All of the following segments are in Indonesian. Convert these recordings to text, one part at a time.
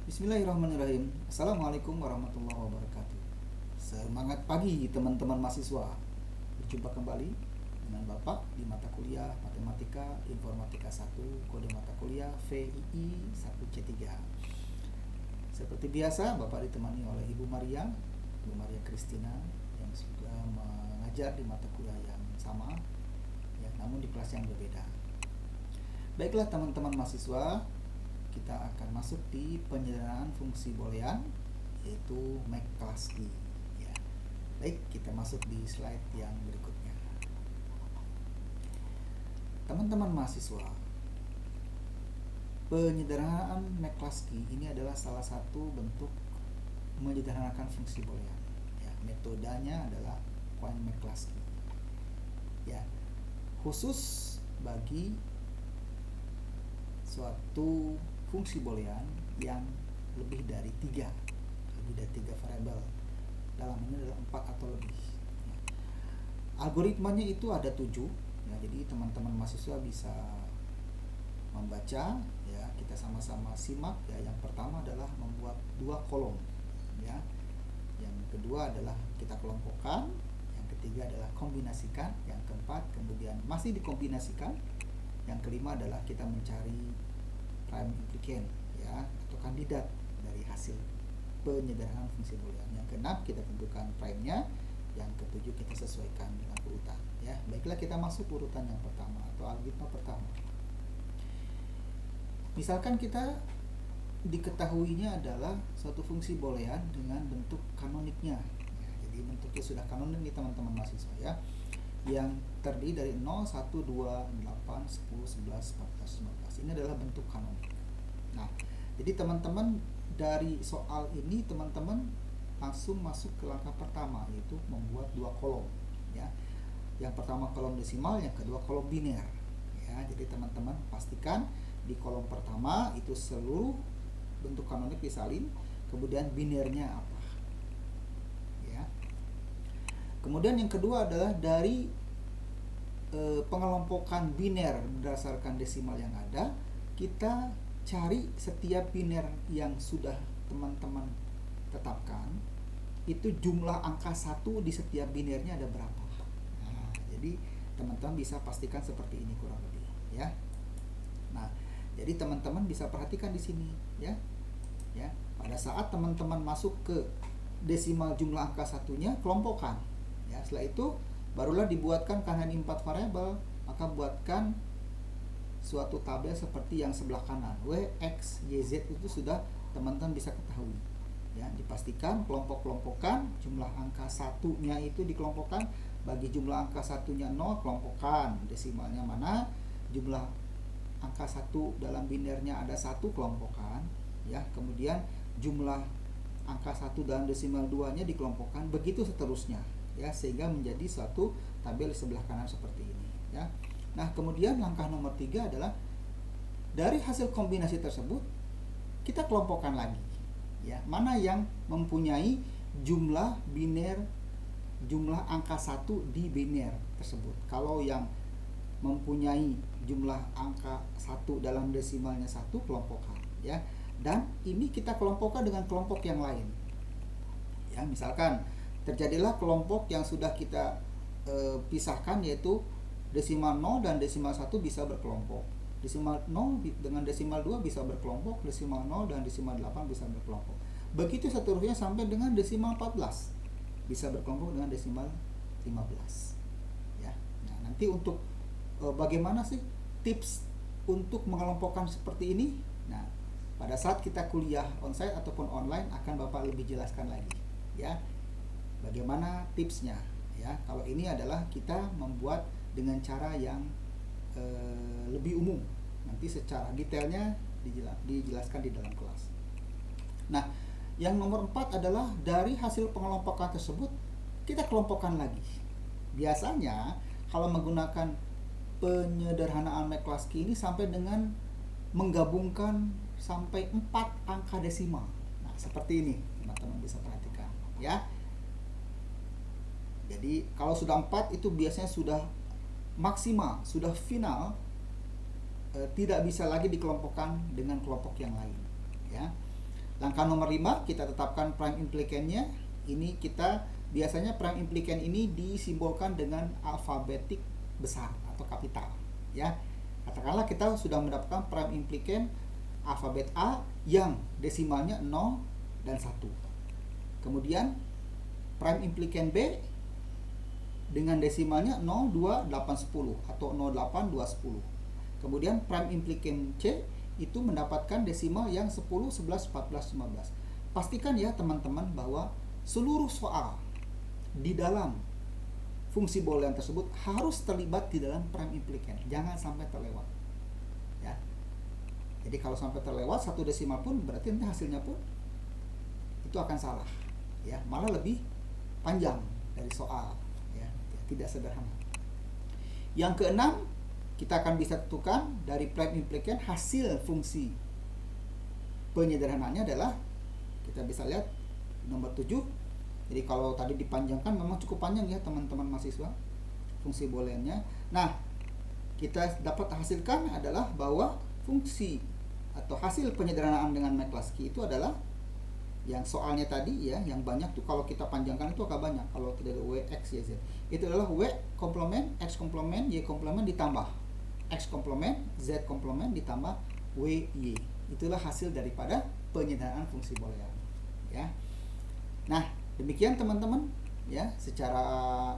Bismillahirrahmanirrahim. Assalamualaikum warahmatullahi wabarakatuh. Semangat pagi teman-teman mahasiswa. Berjumpa kembali dengan Bapak di mata kuliah Matematika Informatika 1, kode mata kuliah VII 1C3. Seperti biasa, Bapak ditemani oleh Ibu Maria Kristina yang sudah mengajar di mata kuliah yang sama, ya, namun di kelas yang berbeda. Baiklah teman-teman mahasiswa, kita akan masuk di penyederhanaan fungsi boolean, yaitu McCluskey, ya. Baik, kita masuk di slide yang berikutnya. Teman-teman mahasiswa, penyederhanaan McCluskey ini adalah salah satu bentuk menyederhanakan fungsi boolean, ya. Metodenya adalah Cohen-McCluskey, ya, khusus bagi suatu fungsi boolean yang lebih dari tiga variabel. Dalam ini adalah 4 atau lebih, ya. Algoritmanya itu ada 7, ya, jadi teman-teman mahasiswa bisa membaca, ya. Kita sama-sama simak, ya. Yang pertama adalah membuat 2 kolom, ya. Yang kedua adalah kita kelompokkan, yang ketiga adalah kombinasikan, yang keempat kemudian masih dikombinasikan, yang kelima adalah kita mencari prime implicant, ya, atau kandidat dari hasil penyederhanaan fungsi boolean. Yang keenam kita tentukan prime-nya, yang ketujuh kita sesuaikan dengan urutan, ya. Baiklah, kita masuk urutan yang pertama atau algoritma pertama. Misalkan kita diketahuinya adalah suatu fungsi boolean dengan bentuk kanoniknya, ya, jadi bentuknya sudah kanonik nih teman-teman mahasiswa, ya, yang terdiri dari 0, 1, 2, 8, 10, 11, 14, 15. Ini adalah bentuk kanonik. Nah, jadi teman-teman dari soal ini teman-teman langsung masuk ke langkah pertama, yaitu membuat 2 kolom, ya. Yang pertama kolom desimal, yang kedua kolom biner, ya. Jadi teman-teman pastikan di kolom pertama itu seluruh bentuk kanonik disalin, kemudian binernya apa, ya. Kemudian yang kedua adalah dari pengelompokan biner berdasarkan desimal yang ada, kita cari setiap biner yang sudah teman-teman tetapkan, itu jumlah angka 1 di setiap binernya ada berapa. Nah, jadi teman-teman bisa pastikan seperti ini kurang lebih, ya. Nah, jadi teman-teman bisa perhatikan di sini, ya. Ya, pada saat teman-teman masuk ke desimal jumlah angka satunya, kelompokkan, ya. Setelah itu barulah dibuatkan, karena ini 4 variabel, maka buatkan suatu tabel seperti yang sebelah kanan. W, X, Y, Z itu sudah teman-teman bisa ketahui, ya. Dipastikan kelompok-kelompokkan, jumlah angka satunya itu dikelompokkan, bagi jumlah angka satunya 0, kelompokkan desimalnya mana, jumlah angka 1 dalam binernya ada 1, kelompokkan, ya. Kemudian jumlah angka 1 dalam desimal 2-nya dikelompokkan, begitu seterusnya, ya, sehingga menjadi suatu tabel di sebelah kanan seperti ini, ya. Nah, kemudian langkah nomor 3 adalah dari hasil kombinasi tersebut kita kelompokkan lagi, ya, mana yang mempunyai jumlah biner, jumlah angka 1 di biner tersebut. Kalau yang mempunyai jumlah angka 1 dalam desimalnya 1, kelompokkan, ya. Dan ini kita kelompokkan dengan kelompok yang lain, ya. Misalkan terjadilah kelompok yang sudah kita pisahkan, yaitu desimal 0 dan desimal 1 bisa berkelompok, desimal 0 dengan desimal 2 bisa berkelompok, desimal 0 dan desimal 8 bisa berkelompok, begitu seterusnya sampai dengan desimal 14 bisa berkelompok dengan desimal 15, ya. Nah, nanti untuk bagaimana sih tips untuk mengelompokkan seperti ini, nah, pada saat kita kuliah onsite ataupun online akan Bapak lebih jelaskan lagi, ya, bagaimana tipsnya, ya. Kalau ini adalah kita membuat dengan cara yang lebih umum, nanti secara detailnya dijelaskan di dalam kelas. Nah, yang nomor 4 adalah dari hasil pengelompokan tersebut kita kelompokkan lagi. Biasanya kalau menggunakan penyederhanaan McCluskey ini sampai dengan menggabungkan sampai 4 angka desimal. Nah, seperti ini teman-teman bisa perhatikan, ya. Jadi kalau sudah 4 itu biasanya sudah maksimal, sudah final, tidak bisa lagi dikelompokkan dengan kelompok yang lain, ya. Langkah nomor 5, kita tetapkan prime implicannya. Ini kita biasanya prime implican ini disimbolkan dengan alfabetik besar atau kapital, ya. Katakanlah kita sudah mendapatkan prime implican alfabet A yang desimalnya 0 dan 1. Kemudian prime implican B dengan desimalnya 0, 2, 8, 10 atau 0, 8, 2, 10. Kemudian prime implican C itu mendapatkan desimal yang 10, 11, 14, 15. Pastikan ya teman-teman bahwa seluruh soal di dalam fungsi boolean tersebut harus terlibat di dalam prime implican. Jangan sampai terlewat. Ya. Jadi kalau sampai terlewat satu desimal pun berarti nanti hasilnya pun itu akan salah. Ya, malah lebih panjang dari soal. Ya, tidak sederhana. Yang keenam, kita akan bisa tentukan dari prime implican hasil fungsi penyederhanaannya adalah, kita bisa lihat nomor 7. Jadi kalau tadi dipanjangkan memang cukup panjang ya teman-teman mahasiswa fungsi booleannya. Nah, kita dapat hasilkan adalah bahwa fungsi atau hasil penyederhanaan dengan McCluskey itu adalah yang soalnya tadi ya, yang banyak tuh kalau kita panjangkan itu agak banyak. Kalau tidak ada W, X, Y, Z. Itu adalah W komplement, X komplement, Y komplement ditambah X komplement, Z komplement ditambah W, Y. Itulah hasil daripada penyederhanaan fungsi boolean. Ya. Nah, demikian teman-teman ya, secara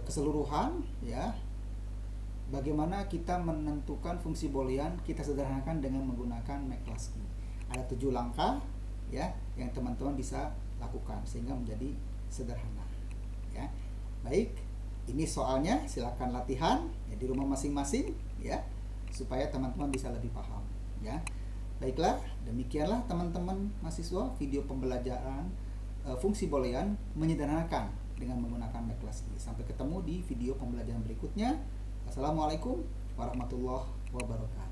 keseluruhan ya, bagaimana kita menentukan fungsi boolean kita sederhanakan dengan menggunakan McCluskey. Ada 7 langkah ya yang teman-teman bisa lakukan sehingga menjadi sederhana ya. Baik, ini soalnya silakan latihan ya di rumah masing-masing ya supaya teman-teman bisa lebih paham ya. Baiklah, demikianlah teman-teman mahasiswa video pembelajaran fungsi boolean menyederhanakan dengan menggunakan McCluskey. Sampai ketemu di video pembelajaran berikutnya. Assalamualaikum warahmatullahi wabarakatuh.